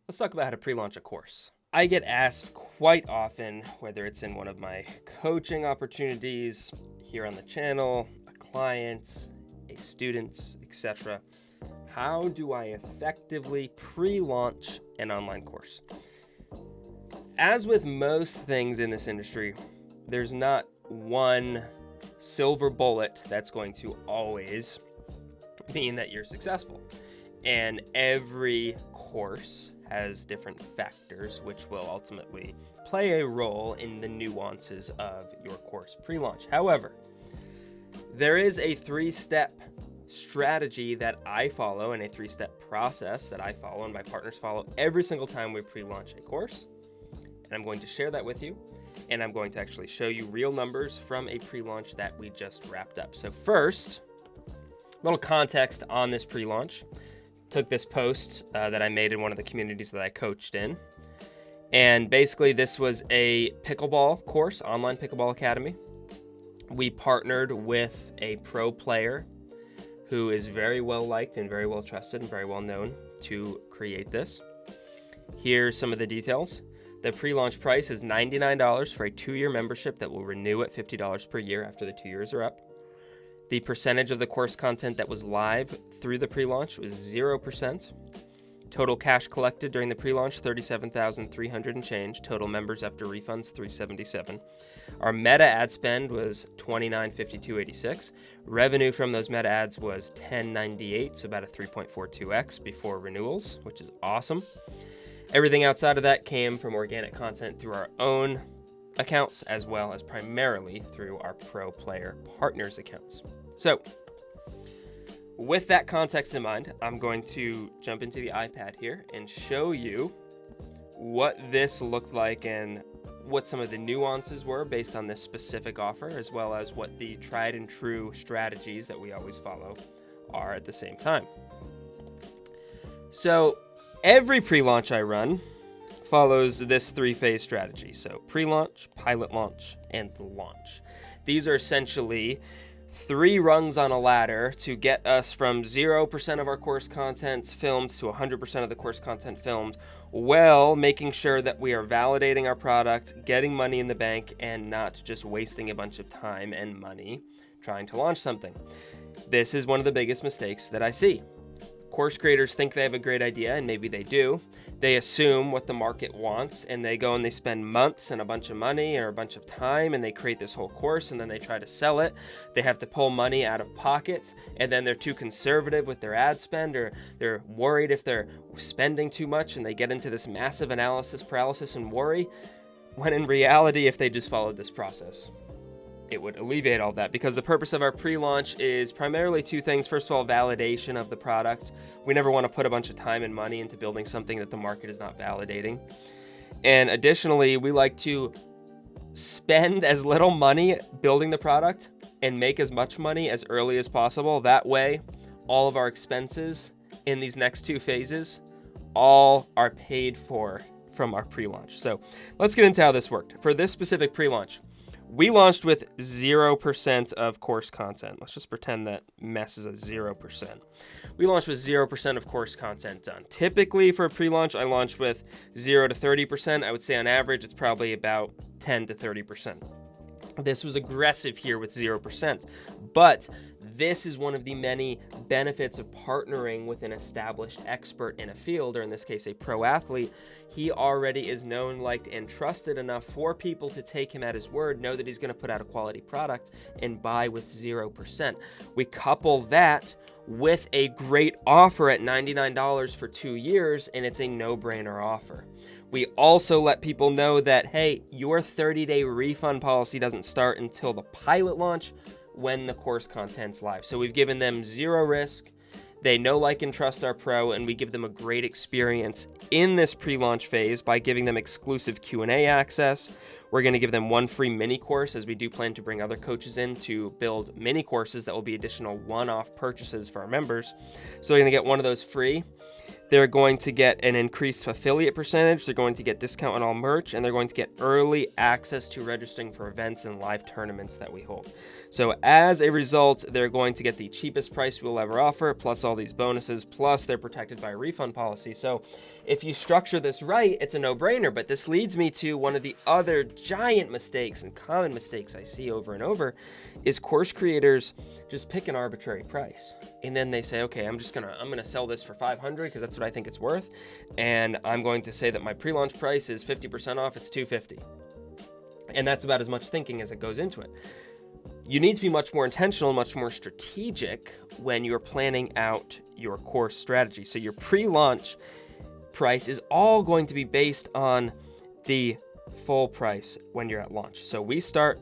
Let's talk about how to pre-launch a course. I get asked quite often, whether it's in one of my coaching opportunities, here on the channel, a client, a student, etc. How do I effectively pre-launch an online course? As with most things in this industry, there's not one silver bullet that's going to always mean that you're successful. And every course has different factors which will ultimately play a role in the nuances of your course pre-launch. However, there is a 3-step strategy that I follow and a 3-step process that I follow and my partners follow every single time we pre-launch a course. And I'm going to share that with you. And I'm going to actually show you real numbers from a pre-launch that we just wrapped up. So first, a little context on this pre-launch. Took this post that I made in one of the communities that I coached in. And basically this was a pickleball course, online pickleball academy. We partnered with a pro player who is very well liked and very well trusted and very well known to create this. Here's some of the details. The pre-launch price is $99 for a 2-year membership that will renew at $50 per year after the 2 years are up. The percentage of the course content that was live through the pre-launch was 0%. Total cash collected during the pre-launch, $37,300 and change. Total members after refunds, $377. Our meta ad spend was $29.5286. Revenue from those meta ads was $10.98, so about a 3.42x before renewals, which is awesome. Everything outside of that came from organic content through our own accounts, as well as primarily through our pro player partners accounts. So with that context in mind, I'm going to jump into the iPad here and show you what this looked like and what some of the nuances were based on this specific offer, as well as what the tried and true strategies that we always follow are at the same time. So every pre-launch I run follows this 3-phase strategy. So pre-launch, pilot launch, and launch. These are essentially 3 rungs on a ladder to get us from 0% of our course content filmed to 100% of the course content filmed, while making sure that we are validating our product, getting money in the bank, and not just wasting a bunch of time and money trying to launch something. This is one of the biggest mistakes that I see. Course creators think they have a great idea, and maybe they do. They assume what the market wants, and they go and they spend months and a bunch of money or a bunch of time, and they create this whole course, and then they try to sell it. They have to pull money out of pocket, and then they're too conservative with their ad spend, or they're worried if they're spending too much, and they get into this massive analysis paralysis and worry, when in reality, if they just followed this process, it would alleviate all that, because the purpose of our pre-launch is primarily 2 things. First of all, validation of the product. We never want to put a bunch of time and money into building something that the market is not validating. And additionally, we like to spend as little money building the product and make as much money as early as possible. That way, all of our expenses in these next 2 phases all are paid for from our pre-launch. So let's get into how this worked. For this specific pre-launch, we launched with 0% of course content. Let's just pretend that mess is a 0%. We launched with 0% of course content done. Typically for a pre-launch, I launch with 0 to 30%. I would say on average, it's probably about 10 to 30%. This was aggressive here with 0%, but this is one of the many benefits of partnering with an established expert in a field, or in this case, a pro athlete. He already is known, liked, and trusted enough for people to take him at his word, know that he's going to put out a quality product, and buy with 0%. We couple that with a great offer at $99 for 2 years, and it's a no-brainer offer. We also let people know that, hey, your 30-day refund policy doesn't start until the pilot launch when the course content's live. So we've given them 0 risk. They know, like, and trust our pro, and we give them a great experience in this pre-launch phase by giving them exclusive Q&A access. We're going to give them 1 free mini course, as we do plan to bring other coaches in to build mini courses that will be additional one-off purchases for our members. So they're going to get 1 of those free. They're going to get an increased affiliate percentage. They're going to get discount on all merch, and they're going to get early access to registering for events and live tournaments that we hold. So as a result, they're going to get the cheapest price we'll ever offer, plus all these bonuses, plus they're protected by a refund policy. So if you structure this right, it's a no-brainer. But this leads me to one of the other giant mistakes and common mistakes I see over and over is course creators just pick an arbitrary price. And then they say, okay, I'm gonna sell this for $500 because that's what I think it's worth. And I'm going to say that my pre-launch price is 50% off, it's $250. And that's about as much thinking as it goes into it. You need to be much more intentional, much more strategic when you're planning out your course strategy. So your pre-launch price is all going to be based on the full price when you're at launch. So we start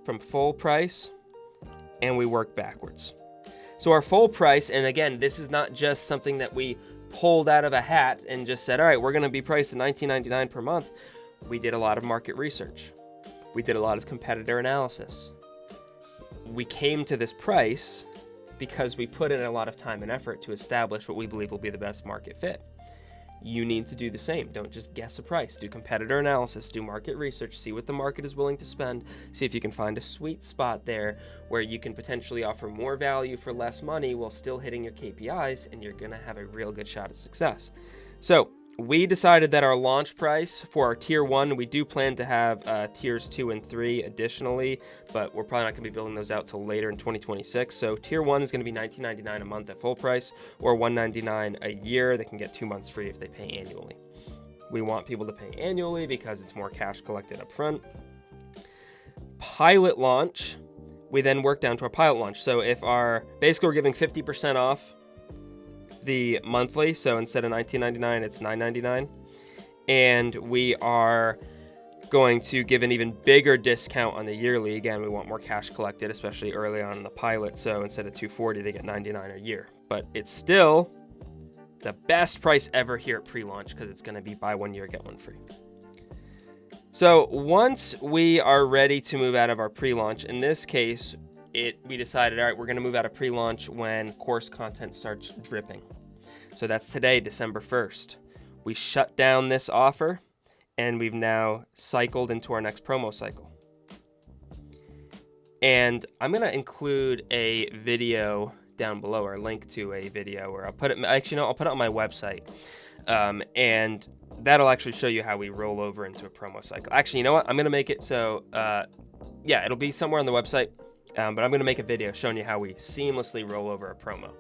from full price and we work backwards. So our full price, and again, this is not just something that we pulled out of a hat and just said, all right, we're going to be priced at $19.99 per month. We did a lot of market research. We did a lot of competitor analysis. We came to this price because we put in a lot of time and effort to establish what we believe will be the best market fit. You need to do the same. Don't just guess a price. Do competitor analysis, do market research, see what the market is willing to spend, see if you can find a sweet spot there where you can potentially offer more value for less money while still hitting your KPIs, and you're going to have a real good shot at success. So we decided that our launch price for our tier 1, we do plan to have tiers 2 and 3 additionally, but we're probably not going to be building those out till later in 2026. So tier 1 is going to be $19.99 a month at full price, or $199 a year. They can get 2 months free if they pay annually. We want people to pay annually because it's more cash collected up front. Pilot launch, we then work down to our pilot launch. So if basically we're giving 50% off the monthly, so instead of $19.99 it's $9.99, and we are going to give an even bigger discount on the yearly. Again, we want more cash collected, especially early on in the pilot, so instead of $240 they get $99 a year. But it's still the best price ever here at pre-launch because it's going to be buy 1 year get 1 free. So once we are ready to move out of our pre-launch, in this case we decided, all right, we're going to move out of pre-launch when course content starts dripping. So that's today, December 1st. We shut down this offer, and we've now cycled into our next promo cycle. And I'm going to include a video down below, or a link to a video, or I'll put it on my website. And that'll actually show you how we roll over into a promo cycle. Actually, you know what? I'm going to make it so, it'll be somewhere on the website. But I'm going to make a video showing you how we seamlessly roll over a promo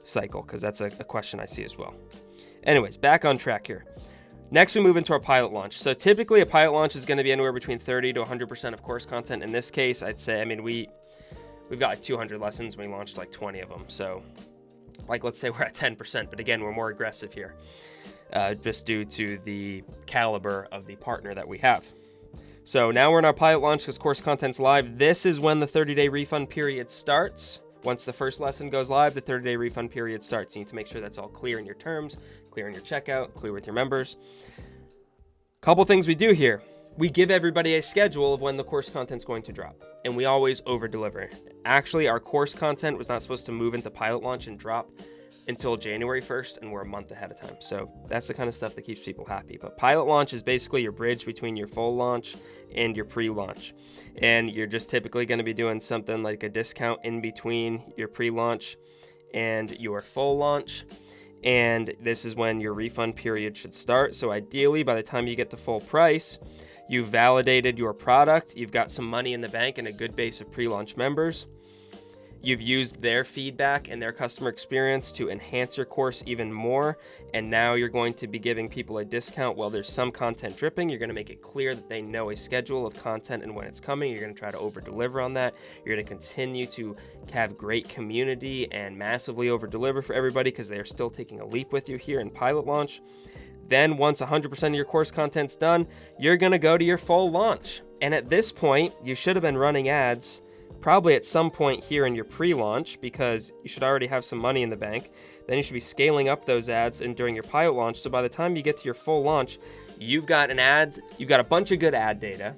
cycle, because that's a question I see as well. Anyways, back on track here. Next, we move into our pilot launch. So typically a pilot launch is going to be anywhere between 30 to 100% of course content. In this case, I'd say, we've got like 200 lessons. We launched like 20 of them. So let's say we're at 10%, but again, we're more aggressive here just due to the caliber of the partner that we have. So now we're in our pilot launch because course content's live. This is when the 30-day refund period starts. Once the first lesson goes live, the 30-day refund period starts. You need to make sure that's all clear in your terms, clear in your checkout, clear with your members. Couple things we do here. We give everybody a schedule of when the course content's going to drop, and we always over-deliver. Actually, our course content was not supposed to move into pilot launch and drop until January 1st, and we're a month ahead of time. So that's the kind of stuff that keeps people happy. But pilot launch is basically your bridge between your full launch and your pre-launch. And you're just typically going to be doing something like a discount in between your pre-launch and your full launch. And this is when your refund period should start. So ideally, by the time you get to full price, you've validated your product, you've got some money in the bank and a good base of pre-launch members. You've used their feedback and their customer experience to enhance your course even more, and now you're going to be giving people a discount while there's some content dripping. You're going to make it clear that they know a schedule of content and when it's coming. You're going to try to over-deliver on that. You're going to continue to have great community and massively over-deliver for everybody because they are still taking a leap with you here in pilot launch. Then once 100% of your course content's done, you're going to go to your full launch. And at this point, you should have been running ads probably at some point here in your pre-launch because you should already have some money in the bank. Then you should be scaling up those ads and during your pilot launch. So by the time you get to your full launch, you've got a bunch of good ad data.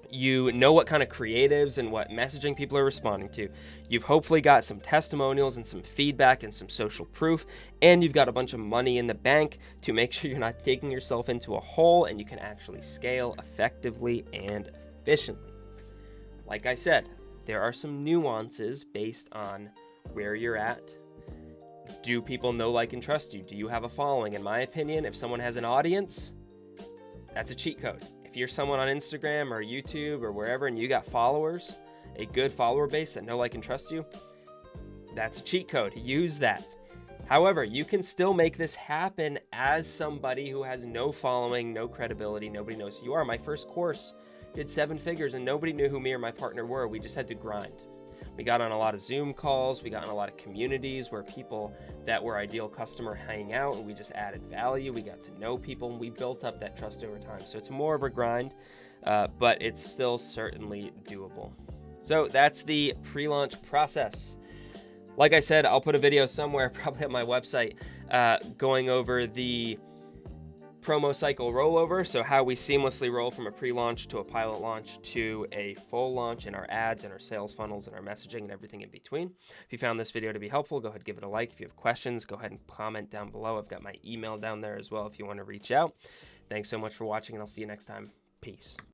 You know what kind of creatives and what messaging people are responding to. You've hopefully got some testimonials and some feedback and some social proof, and you've got a bunch of money in the bank to make sure you're not digging yourself into a hole and you can actually scale effectively and efficiently. Like I said, there are some nuances based on where you're at. Do people know, like, and trust you? Do you have a following? In my opinion, if someone has an audience, that's a cheat code. If you're someone on Instagram or YouTube or wherever and you got followers, a good follower base that know, like, and trust you, that's a cheat code. Use that. However, you can still make this happen as somebody who has no following, no credibility, nobody knows who you are. My first course did 7 figures and nobody knew who me or my partner were. We just had to grind. We got on a lot of Zoom calls. We got in a lot of communities where people that were ideal customer hang out, and we just added value. We got to know people, and we built up that trust over time. So it's more of a grind, but it's still certainly doable. So that's the pre-launch process. Like I said, I'll put a video somewhere, probably on my website, going over the promo cycle rollover, so how we seamlessly roll from a pre-launch to a pilot launch to a full launch in our ads and our sales funnels and our messaging and everything in between. If you found this video to be helpful, go ahead and give it a like. If you have questions, go ahead and comment down below. I've got my email down there as well if you want to reach out. Thanks so much for watching, and I'll see you next time. Peace.